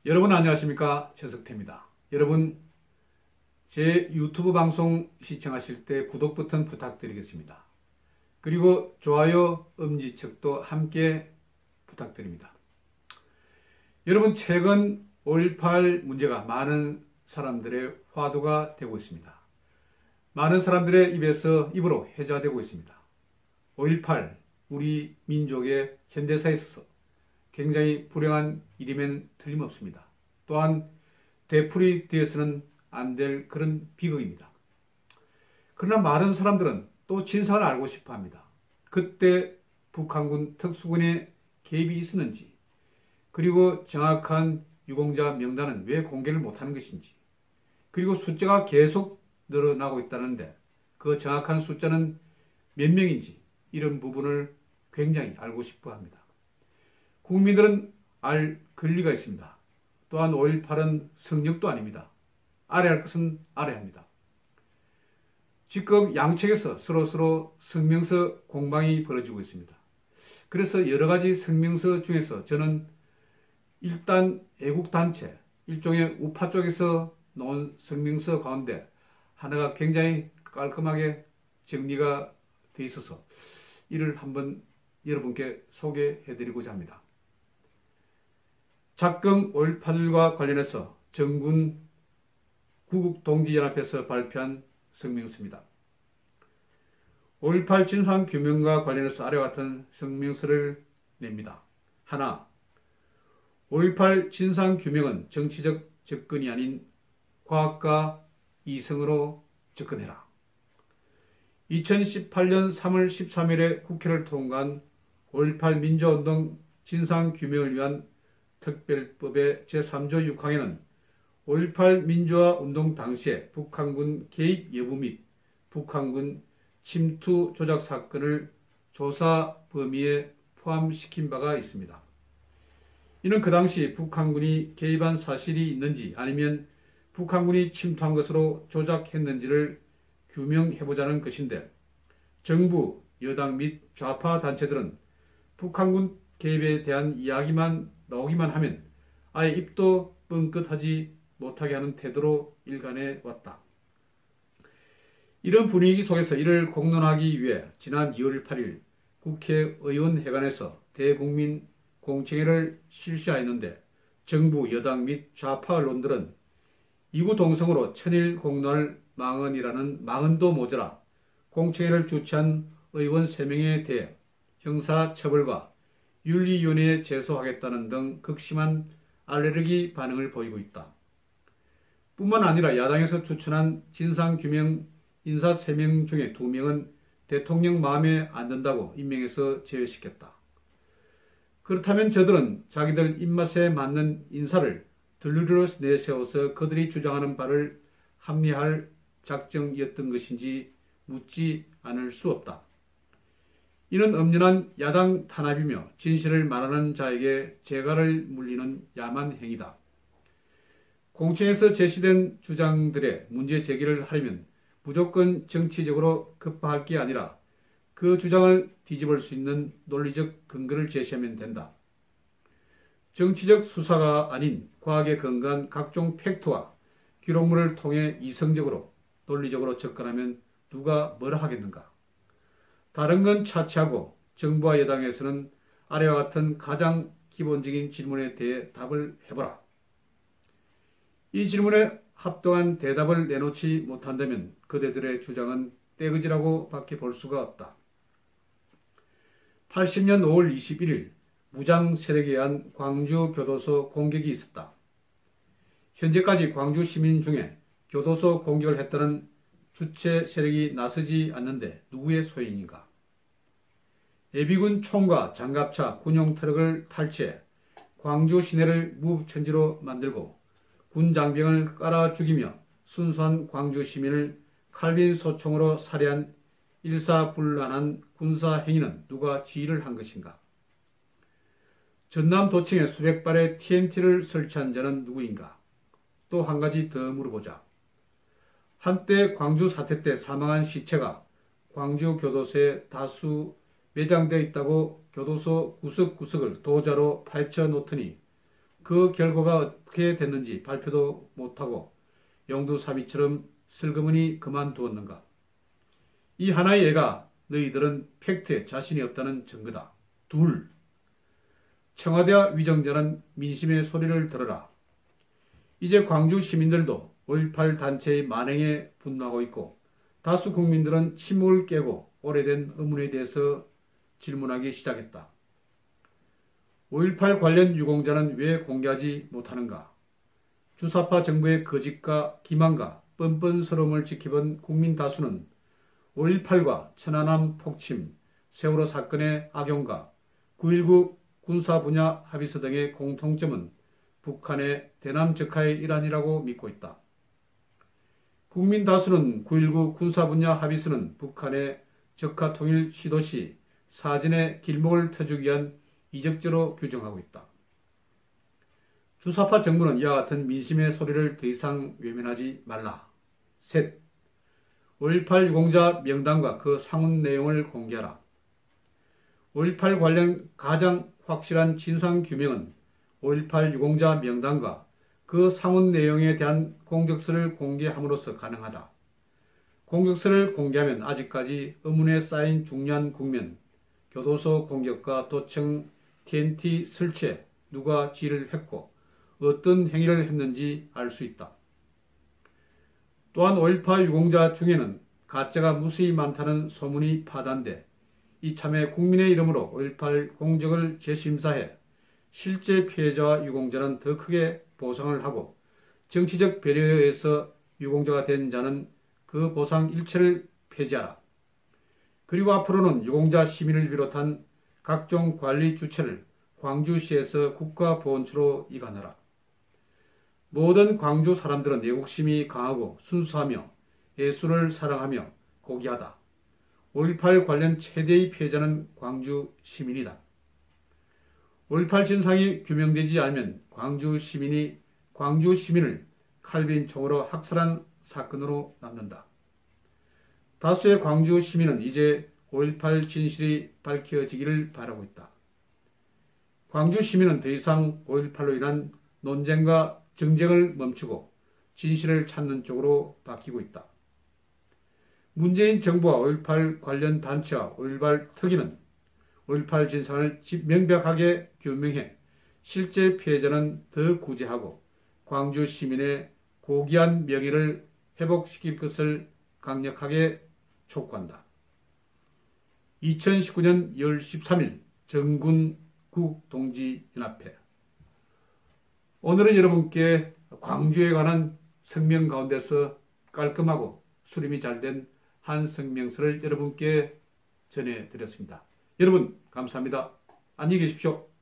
여러분 안녕하십니까? 최석태입니다. 여러분 제 유튜브 방송 시청하실 때 구독 버튼 부탁드리겠습니다. 그리고 좋아요, 엄지척도 함께 부탁드립니다. 여러분 최근 5.18 문제가 많은 사람들의 화두가 되고 있습니다. 많은 사람들의 입으로 회자되고 있습니다. 5.18 우리 민족의 현대사에 있어서 굉장히 불행한 일이면 틀림없습니다. 또한 되풀이 되어서는 안 될 그런 비극입니다. 그러나 많은 사람들은 또 진상을 알고 싶어 합니다. 그때 북한군 특수군의 개입이 있었는지, 그리고 정확한 유공자 명단은 왜 공개를 못하는 것인지, 그리고 숫자가 계속 늘어나고 있다는데 그 정확한 숫자는 몇 명인지, 이런 부분을 굉장히 알고 싶어 합니다. 국민들은 알 권리가 있습니다. 또한 5.18은 성역도 아닙니다. 알아야 할 것은 알아야 합니다. 지금 양측에서 서로 성명서 공방이 벌어지고 있습니다. 그래서 여러 가지 성명서 중에서 저는 일단 애국단체, 일종의 우파 쪽에서 놓은 성명서 가운데 하나가 굉장히 깔끔하게 정리가 되어 있어서 이를 한번 여러분께 소개해드리고자 합니다. 작금 5.18과 관련해서 정군 구국동지연합회에서 발표한 성명서입니다. 5.18 진상규명과 관련해서 아래와 같은 성명서를 냅니다. 하나, 5.18 진상규명은 정치적 접근이 아닌 과학과 이성으로 접근해라. 2018년 3월 13일에 국회를 통과한 5.18 민주화운동 진상규명을 위한 특별법의 제3조 6항에는 5.18 민주화운동 당시에 북한군 개입 여부 및 북한군 침투 조작 사건을 조사 범위에 포함시킨 바가 있습니다. 이는 그 당시 북한군이 개입한 사실이 있는지 아니면 북한군이 침투한 것으로 조작했는지를 규명해보자는 것인데, 정부, 여당 및 좌파 단체들은 북한군 개입에 대한 이야기만 나오기만 하면 아예 입도 뻥끗하지 못하게 하는 태도로 일관해 왔다. 이런 분위기 속에서 이를 공론하기 위해 지난 2월 8일 국회의원회관에서 대국민 공청회를 실시하였는데, 정부, 여당 및 좌파 언론들은 이구동성으로 천일 공론할 망언이라는 망언도 모자라 공청회를 주최한 의원 3명에 대해 형사처벌과 윤리위원회에 제소하겠다는 등 극심한 알레르기 반응을 보이고 있다. 뿐만 아니라 야당에서 추천한 진상규명 인사 3명 중에 2명은 대통령 마음에 안 든다고 임명해서 제외시켰다. 그렇다면 저들은 자기들 입맛에 맞는 인사를 들르르 내세워서 그들이 주장하는 바를 합리화할 작정이었던 것인지 묻지 않을 수 없다. 이는 엄연한 야당 탄압이며 진실을 말하는 자에게 재갈을 물리는 야만 행위다. 공청에서 제시된 주장들의 문제 제기를 하려면 무조건 정치적으로 급파할 게 아니라 그 주장을 뒤집을 수 있는 논리적 근거를 제시하면 된다. 정치적 수사가 아닌 과학에 근거한 각종 팩트와 기록물을 통해 이성적으로 논리적으로 접근하면 누가 뭐라 하겠는가. 다른 건 차치하고 정부와 여당에서는 아래와 같은 가장 기본적인 질문에 대해 답을 해보라. 이 질문에 합당한 대답을 내놓지 못한다면 그대들의 주장은 떼거지라고 밖에 볼 수가 없다. 80년 5월 21일 무장 세력에 의한 광주 교도소 공격이 있었다. 현재까지 광주 시민 중에 교도소 공격을 했다는 주체 세력이 나서지 않는데 누구의 소행인가? 예비군 총과 장갑차, 군용 트럭을 탈취해 광주 시내를 무법천지로 만들고 군 장병을 깔아 죽이며 순수한 광주 시민을 칼빈 소총으로 살해한 일사불란한 군사 행위는 누가 지휘를 한 것인가? 전남 도청에 수백 발의 TNT를 설치한 자는 누구인가? 또 한 가지 더 물어보자. 한때 광주 사태 때 사망한 시체가 광주 교도소에 다수 매장되어 있다고 교도소 구석구석을 도자로 파헤쳐 놓더니 그 결과가 어떻게 됐는지 발표도 못하고 영두사미처럼 슬그머니 그만두었는가? 이 하나의 예가 너희들은 팩트에 자신이 없다는 증거다. 둘, 청와대와 위정자는 민심의 소리를 들어라. 이제 광주 시민들도 5.18 단체의 만행에 분노하고 있고 다수 국민들은 침묵을 깨고 오래된 의문에 대해서 질문하기 시작했다. 5.18 관련 유공자는 왜 공개하지 못하는가? 주사파 정부의 거짓과 기만과 뻔뻔스러움을 지켜본 국민 다수는 5.18과 천안함 폭침, 세월호 사건의 악용과 9.19 군사 분야 합의서 등의 공통점은 북한의 대남 적화의 일환이라고 믿고 있다. 국민 다수는 9.19 군사 분야 합의서는 북한의 적화 통일 시도 시 사전에 길목을 터주기 위한 이적죄로 규정하고 있다. 주사파 정부는 이와 같은 민심의 소리를 더 이상 외면하지 말라. 셋, 5.18 유공자 명단과 그 상훈 내용을 공개하라. 5.18 관련 가장 확실한 진상규명은 5.18 유공자 명단과 그 상훈 내용에 대한 공적서를 공개함으로써 가능하다. 공적서를 공개하면 아직까지 의문에 쌓인 중요한 국면, 교도소 공격과 도청, TNT 설치에 누가 지휘를 했고 어떤 행위를 했는지 알 수 있다. 또한 5.18 유공자 중에는 가짜가 무수히 많다는 소문이 파단돼 이참에 국민의 이름으로 5.18 공적을 재심사해 실제 피해자와 유공자는 더 크게 보상을 하고 정치적 배려에 의해서 유공자가 된 자는 그 보상 일체를 폐지하라. 그리고 앞으로는 유공자 시민을 비롯한 각종 관리 주체를 광주시에서 국가보훈처로 이관하라. 모든 광주 사람들은 애국심이 강하고 순수하며 예술을 사랑하며 고귀하다. 5.18 관련 최대의 피해자는 광주 시민이다. 5.18 진상이 규명되지 않으면 광주 시민을 칼빈 총으로 학살한 사건으로 남는다. 다수의 광주 시민은 이제 5.18 진실이 밝혀지기를 바라고 있다. 광주 시민은 더 이상 5.18로 인한 논쟁과 정쟁을 멈추고 진실을 찾는 쪽으로 바뀌고 있다. 문재인 정부와 5.18 관련 단체와 5.18 특위는 5.18 진상을 명백하게 규명해 실제 피해자는 더 구제하고 광주 시민의 고귀한 명예를 회복시킬 것을 강력하게 촉구한다. 2019년 2월 13일 정군국동지연합회. 오늘은 여러분께 광주에 관한 성명 가운데서 깔끔하고 수림이 잘 된 한 성명서를 여러분께 전해드렸습니다. 여러분 감사합니다. 안녕히 계십시오.